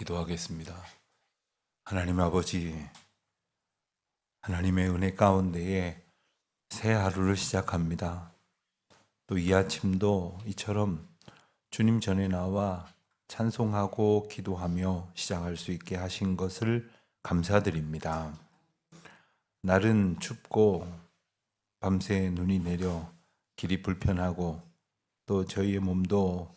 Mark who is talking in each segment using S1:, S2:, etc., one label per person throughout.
S1: 기도하겠습니다. 하나님 아버지, 하나님의 은혜 가운데에 새 하루를 시작합니다. 또 이 아침도 이처럼 주님 전에 나와 찬송하고 기도하며 시작할 수 있게 하신 것을 감사드립니다. 날은 춥고 밤새 눈이 내려 길이 불편하고 또 저희의 몸도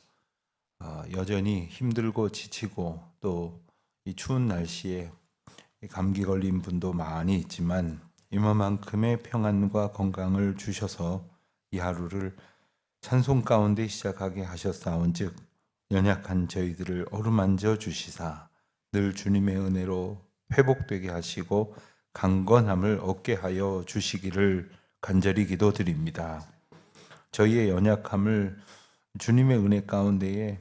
S1: 여전히 힘들고 지치고 또 이 추운 날씨에 감기 걸린 분도 많이 있지만 이만큼의 평안과 건강을 주셔서 이 하루를 찬송 가운데 시작하게 하셨사온즉 연약한 저희들을 어루만져 주시사 늘 주님의 은혜로 회복되게 하시고 강건함을 얻게 하여 주시기를 간절히 기도드립니다. 저희의 연약함을 주님의 은혜 가운데에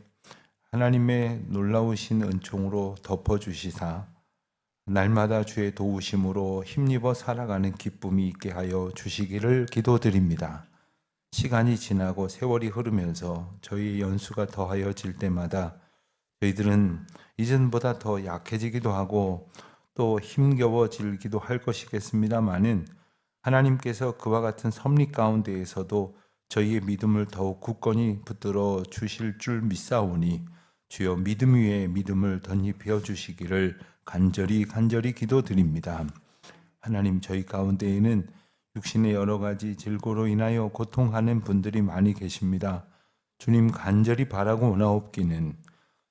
S1: 하나님의 놀라우신 은총으로 덮어주시사 날마다 주의 도우심으로 힘입어 살아가는 기쁨이 있게 하여 주시기를 기도드립니다. 시간이 지나고 세월이 흐르면서 저희 연수가 더하여질 때마다 저희들은 이전보다 더 약해지기도 하고 또 힘겨워지기도 할 것이겠습니다마는 하나님께서 그와 같은 섭리 가운데에서도 저희의 믿음을 더욱 굳건히 붙들어 주실 줄 믿사오니 주여 믿음 위에 믿음을 덧입혀 주시기를 간절히 기도드립니다. 하나님, 저희 가운데에는 육신의 여러 가지 질고로 인하여 고통하는 분들이 많이 계십니다. 주님, 간절히 바라고 원하옵기는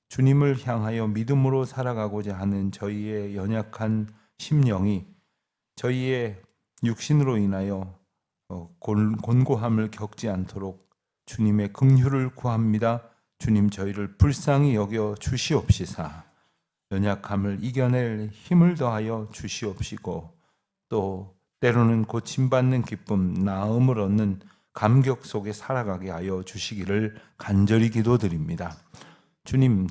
S1: 주님을 향하여 믿음으로 살아가고자 하는 저희의 연약한 심령이 저희의 육신으로 인하여 곤고함을 겪지 않도록 주님의 긍휼을 구합니다. 주님, 저희를 불쌍히 여겨 주시옵시사 연약함을 이겨낼 힘을 더하여 주시옵시고 또 때로는 고침받는 기쁨, 나음을 얻는 감격 속에 살아가게 하여 주시기를 간절히 기도드립니다. 주님,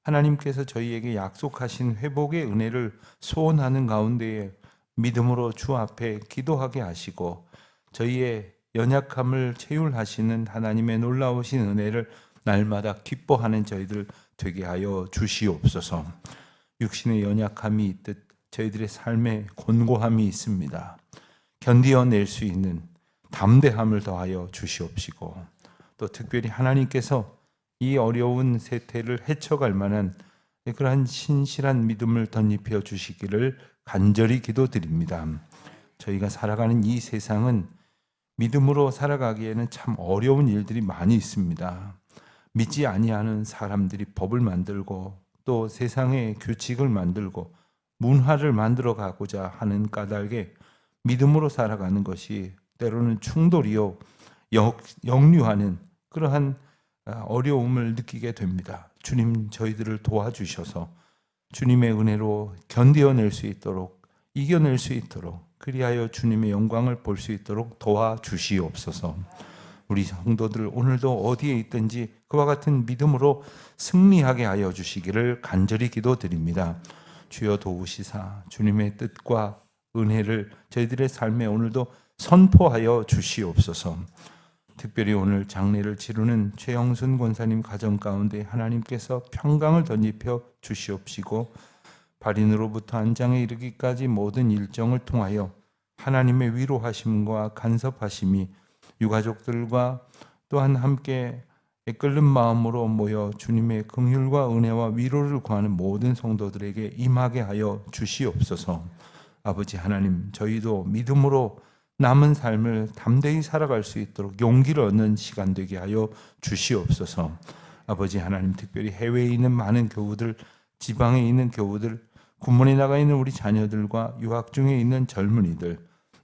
S1: 하나님께서 저희에게 약속하신 회복의 은혜를 소원하는 가운데에 믿음으로 주 앞에 기도하게 하시고 저희의 연약함을 체휼하시는 하나님의 놀라우신 은혜를 날마다 기뻐하는 저희들 되게 하여 주시옵소서. 육신의 연약함이 있듯 저희들의 삶에 곤고함이 있습니다. 견디어낼 수 있는 담대함을 더하여 주시옵시고 또 특별히 하나님께서 이 어려운 세태를 헤쳐갈 만한 그러한 신실한 믿음을 덧입혀 주시기를 간절히 기도드립니다. 저희가 살아가는 이 세상은 믿음으로 살아가기에는 참 어려운 일들이 많이 있습니다. 믿지 아니하는 사람들이 법을 만들고 또 세상의 규칙을 만들고 문화를 만들어 가고자 하는 까닭에 믿음으로 살아가는 것이 때로는 충돌이요 역류하는 그러한 어려움을 느끼게 됩니다. 주님, 저희들을 도와주셔서 주님의 은혜로 견뎌낼 수 있도록 이겨낼 수 있도록 그리하여 주님의 영광을 볼 수 있도록 도와주시옵소서. 우리 성도들 오늘도 어디에 있든지 그와 같은 믿음으로 승리하게 하여 주시기를 간절히 기도드립니다. 주여 도우시사 주님의 뜻과 은혜를 저희들의 삶에 오늘도 선포하여 주시옵소서. 특별히 오늘 장례를 치르는 최영순 권사님 가정 가운데 하나님께서 평강을 덧입혀 주시옵시고 발인으로부터 안장에 이르기까지 모든 일정을 통하여 하나님의 위로하심과 간섭하심이 유가족들과 또한 함께 애끓는 마음으로 모여 주님의 긍휼과 은혜와 위로를 구하는 모든 성도들에게 임하게 하여 주시옵소서. 아버지 하나님, 저희도 믿음으로 남은 삶을 담대히 살아갈 수 있도록 용기를 얻는 시간 되게 하여 주시옵소서. 아버지 하나님, 특별히 해외에 있는 많은 교우들, 지방에 있는 교우들, 군문에 나가 있는 우리 자녀들과 유학 중에 있는 젊은이들,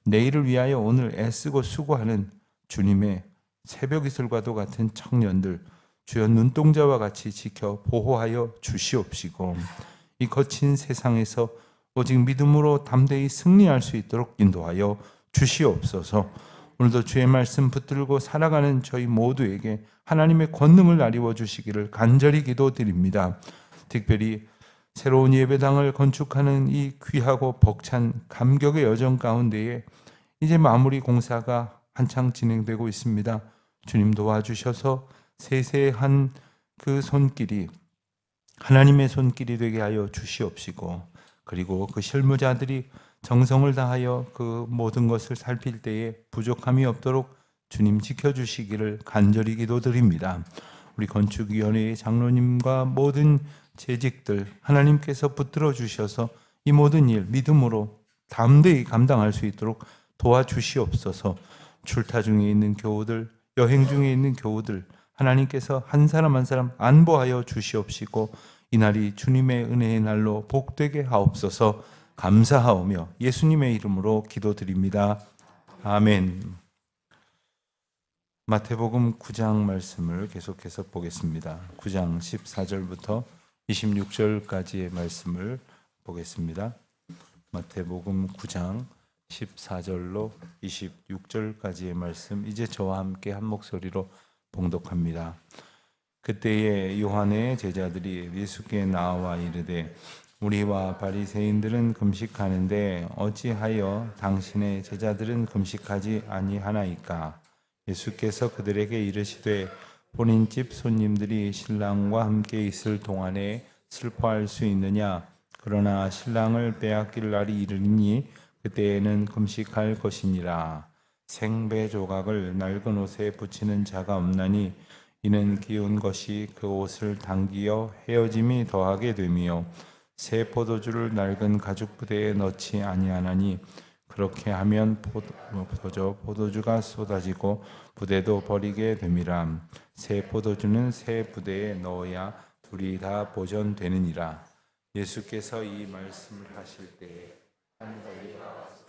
S1: 내일을 위하여 오늘 애쓰고 수고하는 주님의 새벽 이슬과도 같은 청년들, 주여 눈동자와 같이 지켜 보호하여 주시옵시고 이 거친 세상에서 오직 믿음으로 담대히 승리할 수 있도록 인도하여 주시옵소서. 오늘도 주의 말씀 붙들고 살아가는 저희 모두에게 하나님의 권능을 나리워 주시기를 간절히 기도드립니다. 특별히 새로운 예배당을 건축하는 이 귀하고 벅찬 감격의 여정 가운데에 이제 마무리 공사가 한창 진행되고 있습니다. 주님 도와주셔서 세세한 그 손길이 하나님의 손길이 되게 하여 주시옵시고, 그리고 그 실무자들이 정성을 다하여 그 모든 것을 살필 때에 부족함이 없도록 주님 지켜주시기를 간절히 기도드립니다. 우리 건축위원회의 장로님과 모든 재직들 하나님께서 붙들어 주셔서 이 모든 일 믿음으로 담대히 감당할 수 있도록 도와주시옵소서. 출타 중에 있는 교우들, 여행 중에 있는 교우들 하나님께서 한 사람 한 사람 안보하여 주시옵시고 이날이 주님의 은혜의 날로 복되게 하옵소서. 감사하오며 예수님의 이름으로 기도드립니다. 아멘. 마태복음 9장 말씀을 계속해서 보겠습니다. 9장 14절부터 26절까지의 말씀을 보겠습니다. 마태복음 9장 14절로 26절까지의 말씀, 이제 저와 함께 한 목소리로 봉독합니다. 그때에 요한의 제자들이 예수께 나와 이르되 우리와 바리새인들은 금식하는데 어찌하여 당신의 제자들은 금식하지 아니하나이까? 예수께서 그들에게 이르시되 본인 집 손님들이 신랑과 함께 있을 동안에 슬퍼할 수 있느냐? 그러나 신랑을 빼앗길 날이 이르니 그때에는 금식할 것이니라. 생배 조각을 낡은 옷에 붙이는 자가 없나니 이는 기운 것이 그 옷을 당기어 헤어짐이 더하게 되며 새 포도주를 낡은 가죽 부대에 넣지 아니하나니 그렇게 하면 포도주가 쏟아지고 부대도 버리게 됨이라. 새 포도주는 새 부대에 넣어야 둘이 다 보존되느니라. 예수께서 이 말씀을 하실 때에 한 관리가 와서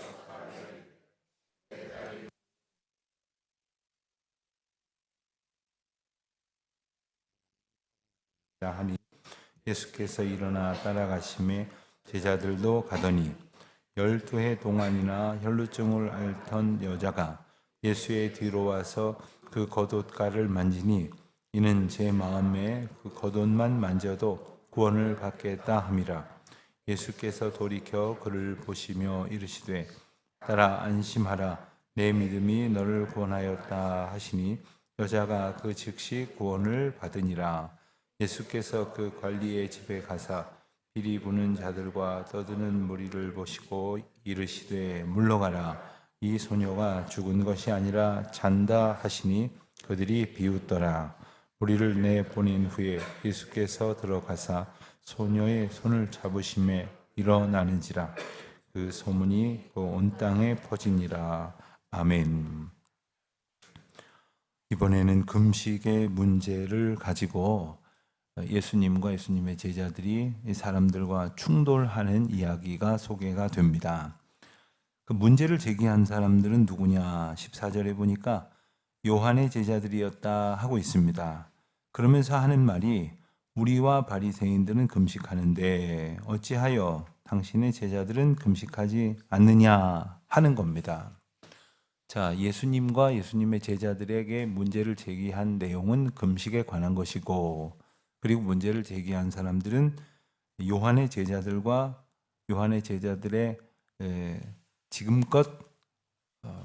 S1: 하니 예수께서 일어나 따라가심에 제자들도 가더니 12해 동안이나 혈루증을 앓던 여자가 예수의 뒤로 와서 그 겉옷가를 만지니 이는 제 마음에 그 겉옷만 만져도 구원을 받겠다 함이라. 예수께서 돌이켜 그를 보시며 이르시되 따라 안심하라, 내 믿음이 너를 구원하였다 하시니 여자가 그 즉시 구원을 받으니라. 예수께서 그 관리의 집에 가사 비리 부는 자들과 떠드는 무리를 보시고 이르시되 물러가라, 이 소녀가 죽은 것이 아니라 잔다 하시니 그들이 비웃더라. 무리를 내보낸 후에 예수께서 들어가사 소녀의 손을 잡으심에 일어나는지라. 그 소문이 온 땅에 퍼지니라. 아멘. 이번에는 금식의 문제를 가지고 예수님과 예수님의 제자들이 사람들과 충돌하는 이야기가 소개가 됩니다. 그 문제를 제기한 사람들은 누구냐? 14절에 보니까 요한의 제자들이었다 하고 있습니다. 그러면서 하는 말이 우리와 바리새인들은 금식하는데 어찌하여 당신의 제자들은 금식하지 않느냐 하는 겁니다. 자, 예수님과 예수님의 제자들에게 문제를 제기한 내용은 금식에 관한 것이고, 그리고 문제를 제기한 사람들은 요한의 제자들과 요한의 제자들의 지금껏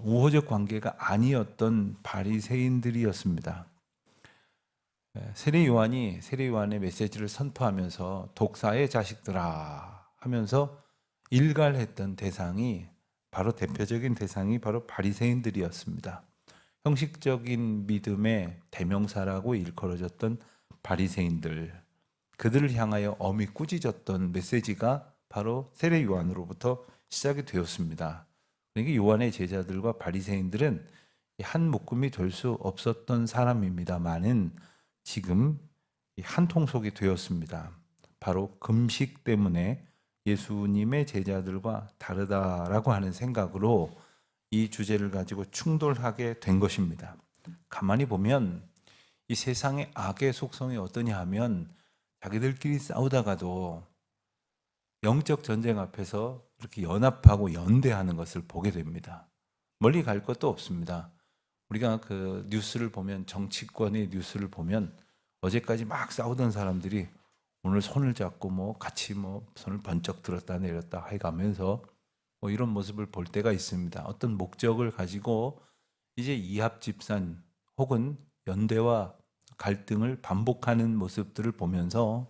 S1: 우호적 관계가 아니었던 바리새인들이었습니다. 세례 요한의 메시지를 선포하면서 독사의 자식들아 하면서 일갈했던 대상이 바로 대표적인 대상이 바로 바리새인들이었습니다. 형식적인 믿음의 대명사라고 일컬어졌던 바리새인들, 그들을 향하여 엄히 꾸짖었던 메시지가 바로 세례 요한으로부터 시작이 되었습니다. 그러니까 요한의 제자들과 바리새인들은 한 묶음이 될 수 없었던 사람입니다만은 지금 한 통속이 되었습니다. 바로 금식 때문에 예수님의 제자들과 다르다라고 하는 생각으로 이 주제를 가지고 충돌하게 된 것입니다. 가만히 보면 이 세상의 악의 속성이 어떠냐 하면 자기들끼리 싸우다가도 영적 전쟁 앞에서 이렇게 연합하고 연대하는 것을 보게 됩니다. 멀리 갈 것도 없습니다. 우리가 그 뉴스를 보면, 정치권의 뉴스를 보면 어제까지 막 싸우던 사람들이 오늘 손을 잡고 같이 손을 번쩍 들었다 내렸다 해가면서 이런 모습을 볼 때가 있습니다. 어떤 목적을 가지고 이제 이합집산 혹은 연대와 갈등을 반복하는 모습들을 보면서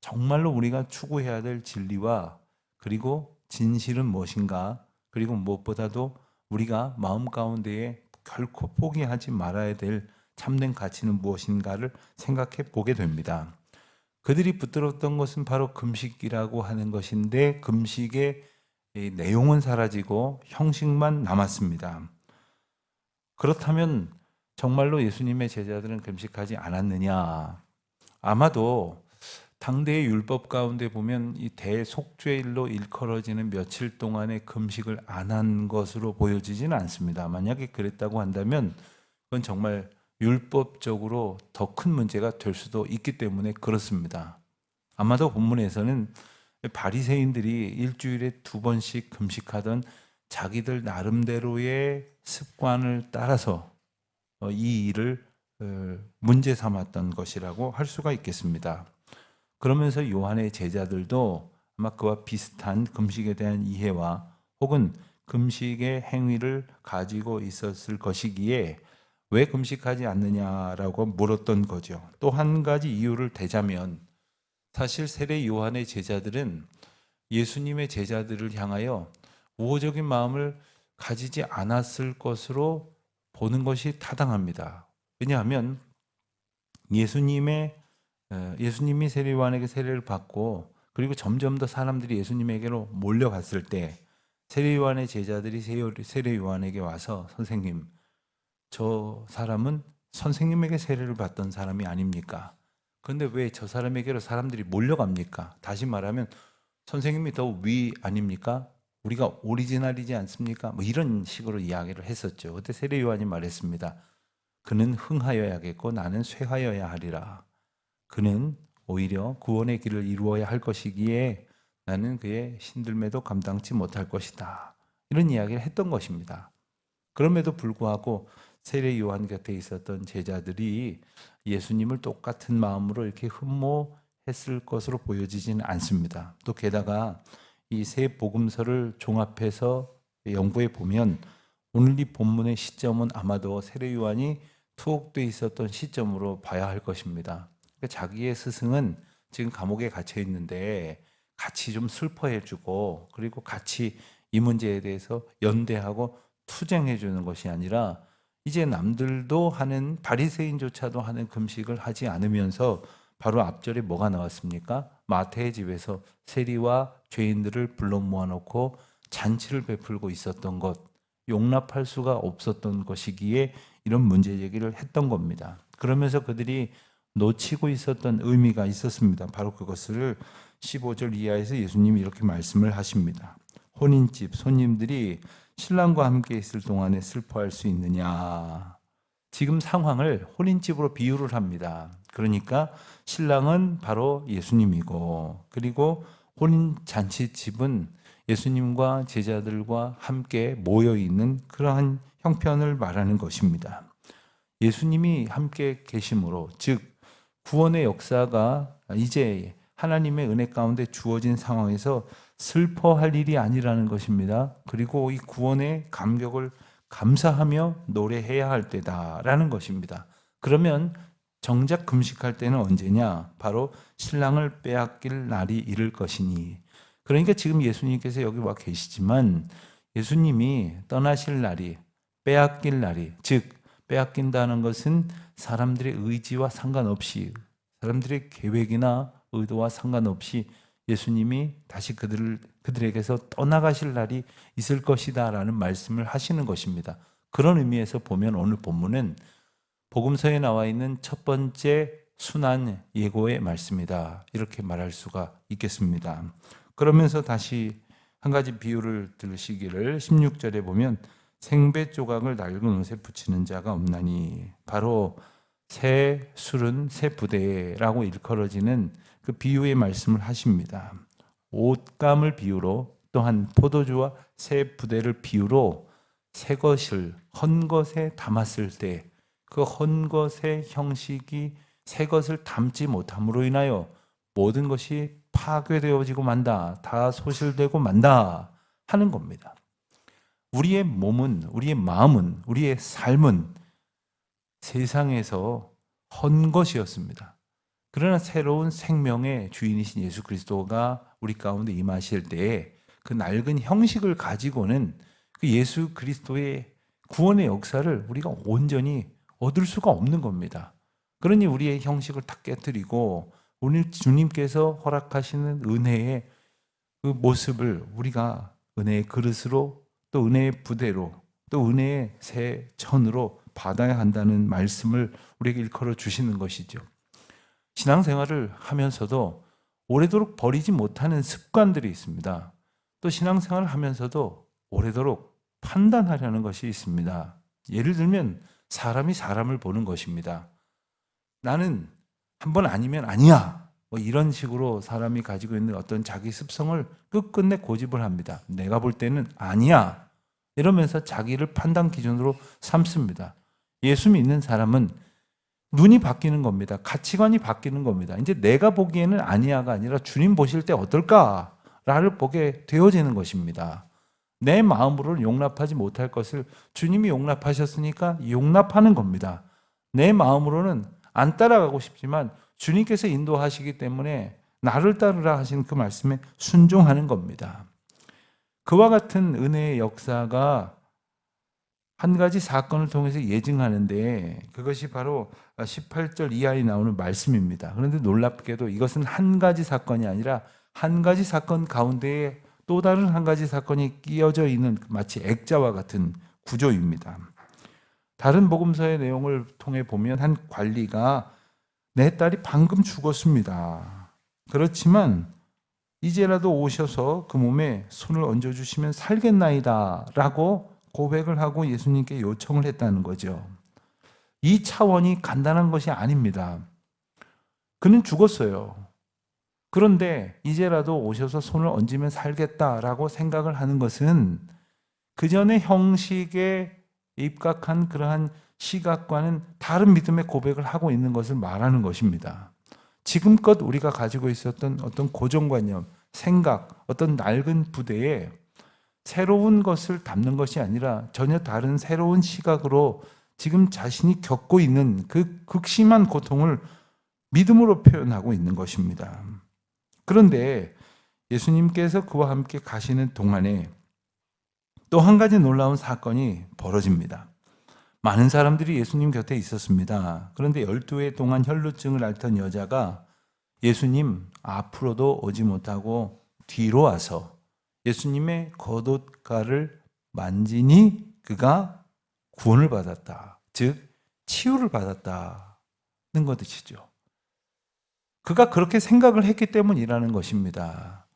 S1: 정말로 우리가 추구해야 될 진리와 그리고 진실은 무엇인가, 그리고 무엇보다도 우리가 마음 가운데에 결코 포기하지 말아야 될 참된 가치는 무엇인가를 생각해 보게 됩니다. 그들이 붙들었던 것은 바로 금식이라고 하는 것인데 금식의 내용은 사라지고 형식만 남았습니다. 그렇다면 정말로 예수님의 제자들은 금식하지 않았느냐? 아마도 당대의 율법 가운데 보면 이 대속죄일로 일컬어지는 며칠 동안의 금식을 안 한 것으로 보여지지는 않습니다. 만약에 그랬다고 한다면 그건 정말 율법적으로 더 큰 문제가 될 수도 있기 때문에 그렇습니다. 아마도 본문에서는 바리새인들이 일주일에 2번씩 금식하던 자기들 나름대로의 습관을 따라서 이 일을 문제 삼았던 것이라고 할 수가 있겠습니다. 그러면서 요한의 제자들도 아마 그와 비슷한 금식에 대한 이해와 혹은 금식의 행위를 가지고 있었을 것이기에 왜 금식하지 않느냐라고 물었던 거죠. 또 한 가지 이유를 대자면 사실 세례 요한의 제자들은 예수님의 제자들을 향하여 우호적인 마음을 가지지 않았을 것으로 보는 것이 타당합니다. 왜냐하면 예수님이 세례 요한에게 세례를 받고 그리고 점점 더 사람들이 예수님에게로 몰려갔을 때 세례 요한의 제자들이 세례 요한에게 와서 선생님, 저 사람은 선생님에게 세례를 받던 사람이 아닙니까? 그런데 왜 저 사람에게로 사람들이 몰려갑니까? 다시 말하면 선생님이 더 위 아닙니까? 우리가 오리지널이지 않습니까? 뭐 이런 식으로 이야기를 했었죠. 그때 세례 요한이 말했습니다. 그는 흥하여야겠고 나는 쇠하여야 하리라. 그는 오히려 구원의 길을 이루어야 할 것이기에 나는 그의 신들매도 감당치 못할 것이다. 이런 이야기를 했던 것입니다. 그럼에도 불구하고 세례 요한 곁에 있었던 제자들이 예수님을 똑같은 마음으로 이렇게 흠모했을 것으로 보여지지는 않습니다. 또 게다가 이 세 복음서를 종합해서 연구해 보면 오늘 이 본문의 시점은 아마도 세례 요한이 투옥돼 있었던 시점으로 봐야 할 것입니다. 그러니까 자기의 스승은 지금 감옥에 갇혀 있는데 같이 좀 슬퍼해주고 그리고 같이 이 문제에 대해서 연대하고 투쟁해주는 것이 아니라 이제 남들도 하는 바리새인조차도 하는 금식을 하지 않으면서 바로 앞절에 뭐가 나왔습니까? 마태의 집에서 세리와 죄인들을 불러 모아놓고 잔치를 베풀고 있었던 것, 용납할 수가 없었던 것이기에 이런 문제 제기를 했던 겁니다. 그러면서 그들이 놓치고 있었던 의미가 있었습니다. 바로 그것을 15절 이하에서 예수님이 이렇게 말씀을 하십니다. 혼인집 손님들이 신랑과 함께 있을 동안에 슬퍼할 수 있느냐? 지금 상황을 혼인집으로 비유를 합니다. 그러니까 신랑은 바로 예수님이고 그리고 혼인 잔치집은 예수님과 제자들과 함께 모여 있는 그러한 형편을 말하는 것입니다. 예수님이 함께 계심으로 즉 구원의 역사가 이제 하나님의 은혜 가운데 주어진 상황에서 슬퍼할 일이 아니라는 것입니다. 그리고 이 구원의 감격을 감사하며 노래해야 할 때다라는 것입니다. 그러면 정작 금식할 때는 언제냐? 바로 신랑을 빼앗길 날이 이를 것이니. 그러니까 지금 예수님께서 여기 와 계시지만 예수님이 떠나실 날이, 빼앗길 날이, 즉 빼앗긴다는 것은 사람들의 의지와 상관없이, 사람들의 계획이나 의도와 상관없이 예수님이 다시 그들에게서 떠나가실 날이 있을 것이다 라는 말씀을 하시는 것입니다. 그런 의미에서 보면 오늘 본문은 복음서에 나와 있는 첫 번째 순환 예고의 말씀이다, 이렇게 말할 수가 있겠습니다. 그러면서 다시 한 가지 비유를 들으시기를 16절에 보면 생배 조각을 낡은 옷에 붙이는 자가 없나니, 바로 새 술은 새 부대라고 일컬어지는 그 비유의 말씀을 하십니다. 옷감을 비유로, 또한 포도주와 새 부대를 비유로 새 것을 헌 것에 담았을 때 그 헌 것의 형식이 새 것을 담지 못함으로 인하여 모든 것이 파괴되어지고 만다, 다 소실되고 만다 하는 겁니다. 우리의 몸은, 우리의 마음은, 우리의 삶은 세상에서 헌 것이었습니다. 그러나 새로운 생명의 주인이신 예수 그리스도가 우리 가운데 임하실 때에 그 낡은 형식을 가지고는 그 예수 그리스도의 구원의 역사를 우리가 온전히 얻을 수가 없는 겁니다. 그러니 우리의 형식을 다 깨뜨리고 오늘 주님께서 허락하시는 은혜의 그 모습을 우리가 은혜의 그릇으로 또 은혜의 부대로 또 은혜의 새 천으로 받아야 한다는 말씀을 우리에게 일컬어 주시는 것이죠. 신앙생활을 하면서도 오래도록 버리지 못하는 습관들이 있습니다. 또 신앙생활을 하면서도 오래도록 판단하려는 것이 있습니다. 예를 들면 사람이 사람을 보는 것입니다. 나는 한 번 아니면 아니야. 뭐 이런 식으로 사람이 가지고 있는 어떤 자기 습성을 끝끝내 고집을 합니다. 내가 볼 때는 아니야. 이러면서 자기를 판단 기준으로 삼습니다. 예수 믿는 사람은 눈이 바뀌는 겁니다. 가치관이 바뀌는 겁니다. 이제 내가 보기에는 아니야가 아니라 주님 보실 때 어떨까를 보게 되어지는 것입니다. 내 마음으로는 용납하지 못할 것을 주님이 용납하셨으니까 용납하는 겁니다. 내 마음으로는 안 따라가고 싶지만 주님께서 인도하시기 때문에 나를 따르라 하신 그 말씀에 순종하는 겁니다. 그와 같은 은혜의 역사가 한 가지 사건을 통해서 예증하는데 그것이 바로 18절 이하에 나오는 말씀입니다. 그런데 놀랍게도 이것은 한 가지 사건이 아니라 한 가지 사건 가운데에 또 다른 한 가지 사건이 끼어져 있는 마치 액자와 같은 구조입니다. 다른 복음서의 내용을 통해 보면 한 관리가 내 딸이 방금 죽었습니다. 그렇지만 이제라도 오셔서 그 몸에 손을 얹어주시면 살겠나이다 라고 고백을 하고 예수님께 요청을 했다는 거죠. 이 차원이 간단한 것이 아닙니다. 그는 죽었어요. 그런데 이제라도 오셔서 손을 얹으면 살겠다라고 생각을 하는 것은 그 전의 형식에 입각한 그러한 시각과는 다른 믿음의 고백을 하고 있는 것을 말하는 것입니다. 지금껏 우리가 가지고 있었던 어떤 고정관념, 생각, 어떤 낡은 부대에 새로운 것을 담는 것이 아니라 전혀 다른 새로운 시각으로 지금 자신이 겪고 있는 그 극심한 고통을 믿음으로 표현하고 있는 것입니다. 그런데 예수님께서 그와 함께 가시는 동안에 또 한 가지 놀라운 사건이 벌어집니다. 많은 사람들이 예수님 곁에 있었습니다. 그런데 12해 동안 혈루증을 앓던 여자가 예수님 앞으로도 오지 못하고 뒤로 와서 예수님의 겉옷가를 만지니 그가 구원을 받았다. 즉 치유를 받았다는 것이죠. 그가 그렇게 생각을 했기 때문이라는 것입니다.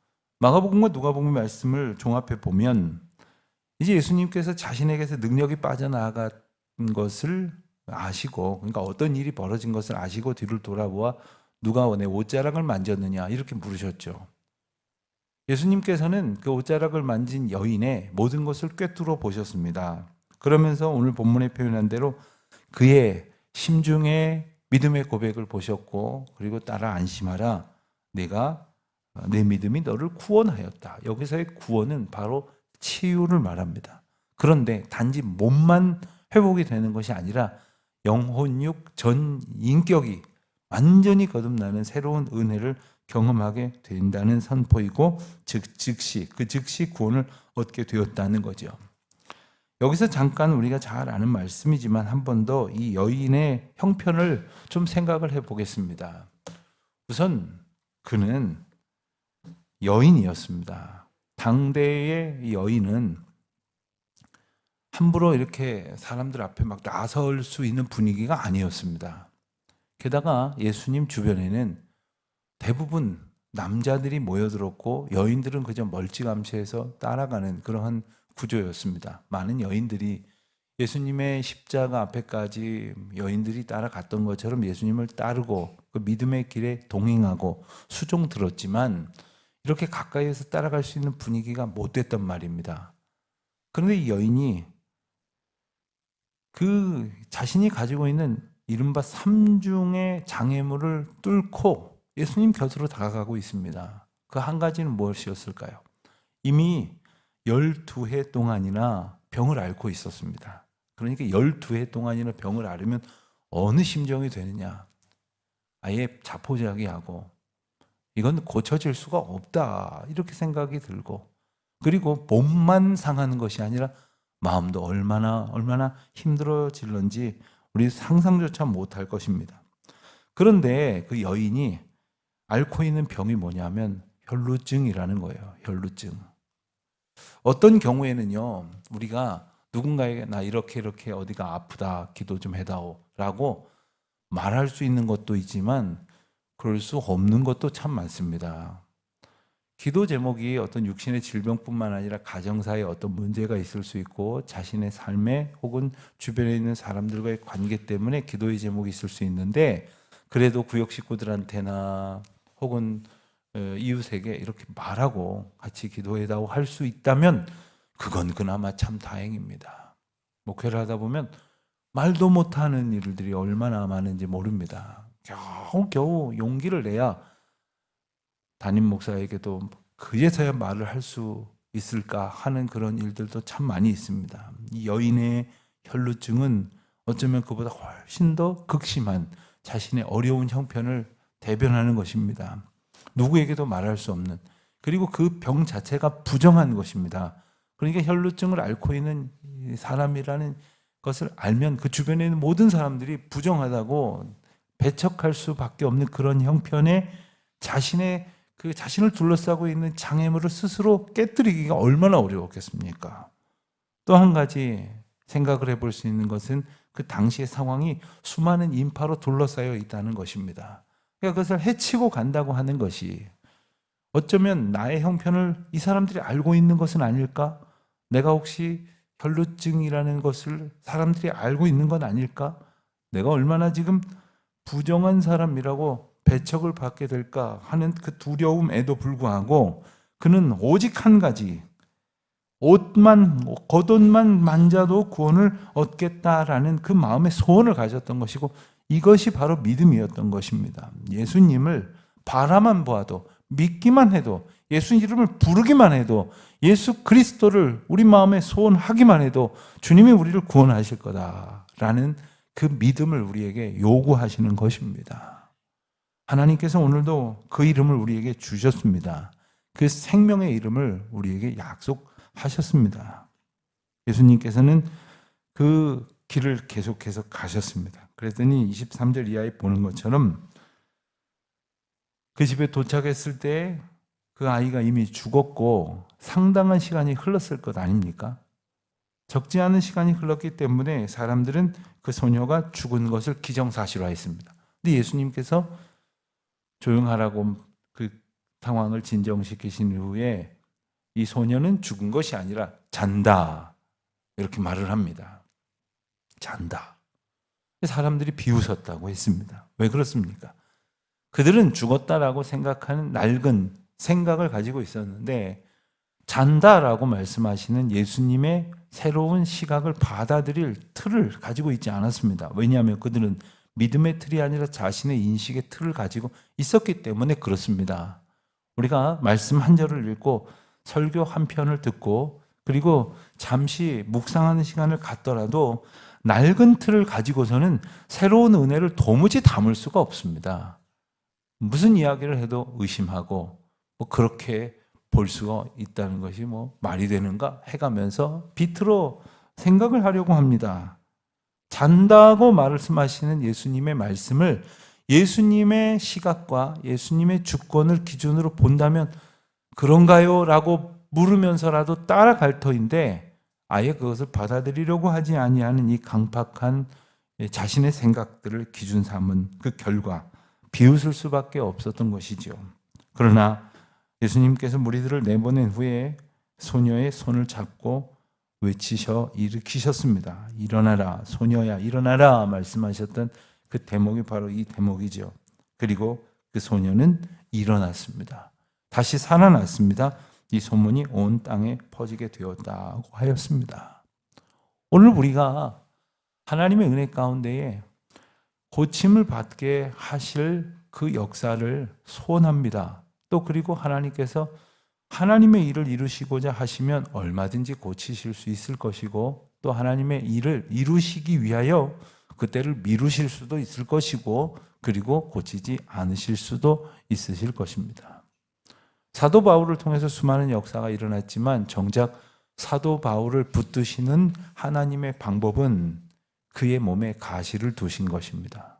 S1: 마가복음과 누가복음 말씀을 종합해 보면 이제 예수님께서 자신에게서 능력이 빠져나간 것을 아시고, 그러니까 어떤 일이 벌어진 것을 아시고 뒤를 돌아보아 누가 내 옷자락을 만졌느냐 이렇게 물으셨죠. 예수님께서는 그 옷자락을 만진 여인의 모든 것을 꿰뚫어 보셨습니다. 그러면서 오늘 본문에 표현한 대로 그의 심중에 믿음의 고백을 보셨고, 그리고 따라 안심하라, 내 믿음이 너를 구원하였다. 여기서의 구원은 바로 치유를 말합니다. 그런데 단지 몸만 회복이 되는 것이 아니라 영혼육 전 인격이 완전히 거듭나는 새로운 은혜를 경험하게 된다는 선포이고, 즉시 구원을 얻게 되었다는 거죠. 여기서 잠깐 우리가 잘 아는 말씀이지만 한 번 더 이 여인의 형편을 좀 생각을 해보겠습니다. 우선 그는 여인이었습니다. 당대의 여인은 함부로 이렇게 사람들 앞에 막 나설 수 있는 분위기가 아니었습니다. 게다가 예수님 주변에는 대부분 남자들이 모여들었고 여인들은 그저 멀찌감치해서 따라가는 그러한 구조였습니다. 많은 여인들이 예수님의 십자가 앞에까지 여인들이 따라갔던 것처럼 예수님을 따르고 그 믿음의 길에 동행하고 수종 들었지만 이렇게 가까이에서 따라갈 수 있는 분위기가 못 됐단 말입니다. 그런데 이 여인이 그 자신이 가지고 있는 이른바 삼중의 장애물을 뚫고 예수님 곁으로 다가가고 있습니다. 그 한 가지는 무엇이었을까요? 이미 12해 동안이나 병을 앓고 있었습니다. 그러니까 12해 동안이나 병을 앓으면 어느 심정이 되느냐? 아예 자포자기하고 이건 고쳐질 수가 없다 이렇게 생각이 들고, 그리고 몸만 상하는 것이 아니라 마음도 얼마나 힘들어질런지 우리 상상조차 못할 것입니다. 그런데 그 여인이 앓고 있는 병이 뭐냐면 혈루증이라는 거예요. 혈루증. 어떤 경우에는요, 우리가 누군가에게 나 이렇게 어디가 아프다 기도 좀 해다오 라고 말할 수 있는 것도 있지만 그럴 수 없는 것도 참 많습니다. 기도 제목이 어떤 육신의 질병뿐만 아니라 가정사에 어떤 문제가 있을 수 있고 자신의 삶에 혹은 주변에 있는 사람들과의 관계 때문에 기도의 제목이 있을 수 있는데, 그래도 구역 식구들한테나 혹은 이웃에게 이렇게 말하고 같이 기도해다고 할 수 있다면 그건 그나마 참 다행입니다. 목회를 하다 보면 말도 못하는 일들이 얼마나 많은지 모릅니다. 겨우 용기를 내야 담임 목사에게도 그제서야 말을 할 수 있을까 하는 그런 일들도 참 많이 있습니다. 이 여인의 혈루증은 어쩌면 그보다 훨씬 더 극심한 자신의 어려운 형편을 대변하는 것입니다. 누구에게도 말할 수 없는, 그리고 그 병 자체가 부정한 것입니다. 그러니까 혈루증을 앓고 있는 사람이라는 것을 알면 그 주변에 있는 모든 사람들이 부정하다고 배척할 수밖에 없는 그런 형편에 자신을 둘러싸고 있는 장애물을 스스로 깨뜨리기가 얼마나 어려웠겠습니까? 또 한 가지 생각을 해볼 수 있는 것은 그 당시의 상황이 수많은 인파로 둘러싸여 있다는 것입니다. 그러니까 그것을 해치고 간다고 하는 것이 어쩌면 나의 형편을 이 사람들이 알고 있는 것은 아닐까? 내가 혹시 혈루증이라는 것을 사람들이 알고 있는 건 아닐까? 내가 얼마나 지금 부정한 사람이라고 배척을 받게 될까 하는 그 두려움에도 불구하고 그는 오직 한 가지, 겉옷만 만져도 구원을 얻겠다라는 그 마음의 소원을 가졌던 것이고, 이것이 바로 믿음이었던 것입니다. 예수님을 바라만 보아도, 믿기만 해도, 예수 이름을 부르기만 해도, 예수 그리스도를 우리 마음에 소원하기만 해도 주님이 우리를 구원하실 거다라는 그 믿음을 우리에게 요구하시는 것입니다. 하나님께서 오늘도 그 이름을 우리에게 주셨습니다. 그 생명의 이름을 우리에게 약속하셨습니다. 예수님께서는 그 길을 계속해서 가셨습니다. 그랬더니 23절 이하에 보는 것처럼 그 집에 도착했을 때 그 아이가 이미 죽었고 상당한 시간이 흘렀을 것 아닙니까? 적지 않은 시간이 흘렀기 때문에 사람들은 그 소녀가 죽은 것을 기정사실화했습니다. 근데 예수님께서 조용하라고 그 상황을 진정시키신 이후에 이 소녀는 죽은 것이 아니라 잔다 이렇게 말을 합니다. 잔다. 사람들이 비웃었다고 했습니다. 왜 그렇습니까? 그들은 죽었다라고 생각하는 낡은 생각을 가지고 있었는데 잔다라고 말씀하시는 예수님의 새로운 시각을 받아들일 틀을 가지고 있지 않았습니다. 왜냐하면 그들은 믿음의 틀이 아니라 자신의 인식의 틀을 가지고 있었기 때문에 그렇습니다. 우리가 말씀 한 절을 읽고 설교 한 편을 듣고 그리고 잠시 묵상하는 시간을 갖더라도 낡은 틀을 가지고서는 새로운 은혜를 도무지 담을 수가 없습니다. 무슨 이야기를 해도 의심하고 그렇게 볼 수가 있다는 것이 말이 되는가 해가면서 비틀어 생각을 하려고 합니다. 잔다고 말씀하시는 예수님의 말씀을 예수님의 시각과 예수님의 주권을 기준으로 본다면 그런가요? 라고 물으면서라도 따라갈 터인데 아예 그것을 받아들이려고 하지 아니하는 이 강팍한 자신의 생각들을 기준 삼은 그 결과 비웃을 수밖에 없었던 것이죠. 그러나 예수님께서 무리들을 내보낸 후에 소녀의 손을 잡고 외치셔 일으키셨습니다. 일어나라, 소녀야 일어나라 말씀하셨던 그 대목이 바로 이 대목이죠. 그리고 그 소녀는 일어났습니다. 다시 살아났습니다. 이 소문이 온 땅에 퍼지게 되었다고 하였습니다. 오늘 우리가 하나님의 은혜 가운데에 고침을 받게 하실 그 역사를 소원합니다. 또 그리고 하나님께서 하나님의 일을 이루시고자 하시면 얼마든지 고치실 수 있을 것이고 또 하나님의 일을 이루시기 위하여 그때를 미루실 수도 있을 것이고 그리고 고치지 않으실 수도 있으실 것입니다. 사도 바울을 통해서 수많은 역사가 일어났지만 정작 사도 바울을 붙드시는 하나님의 방법은 그의 몸에 가시를 두신 것입니다.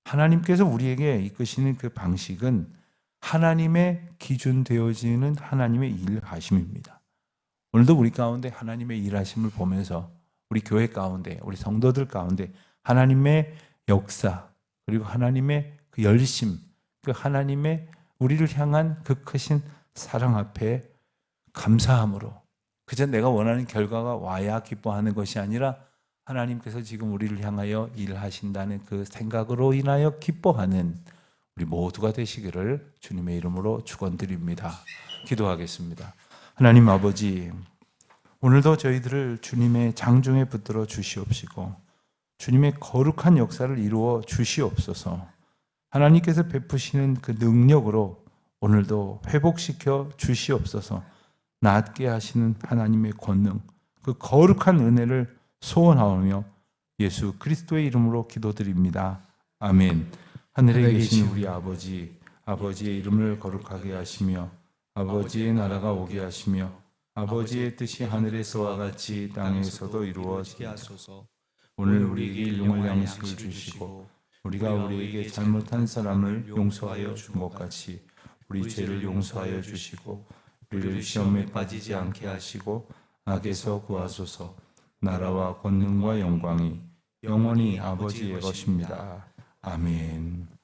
S1: 하나님께서 우리에게 이끄시는 그 방식은 하나님의 기준 되어지는 하나님의 일하심입니다. 오늘도 우리 가운데 하나님의 일하심을 보면서 우리 교회 가운데, 우리 성도들 가운데 하나님의 역사, 그리고 하나님의 그 열심, 그 하나님의 우리를 향한 그 크신 사랑 앞에 감사함으로 그저 내가 원하는 결과가 와야 기뻐하는 것이 아니라 하나님께서 지금 우리를 향하여 일하신다는 그 생각으로 인하여 기뻐하는 우리 모두가 되시기를 주님의 이름으로 축원드립니다. 기도하겠습니다. 하나님 아버지, 오늘도 저희들을 주님의 장중에 붙들어 주시옵시고 주님의 거룩한 역사를 이루어 주시옵소서. 하나님께서 베푸시는 그 능력으로 오늘도 회복시켜 주시옵소서. 낫게 하시는 하나님의 권능, 그 거룩한 은혜를 소원하오며 예수 그리스도의 이름으로 기도드립니다. 아멘. 하늘에 계신 우리 아버지, 아버지의 이름을 거룩하게 하시며 아버지의 나라가 오게 하시며 아버지의 뜻이 하늘에서와 같이 땅에서도 이루어지게 하소서. 오늘 우리에게 일용할 양식을 주시고 우리가 우리에게 잘못한 사람을 용서하여 준 것 같이 우리 죄를 용서하여 주시고 우리를 시험에 빠지지 않게 하시고 악에서 구하소서. 나라와 권능과 영광이 영원히 아버지의 것입니다. 아멘.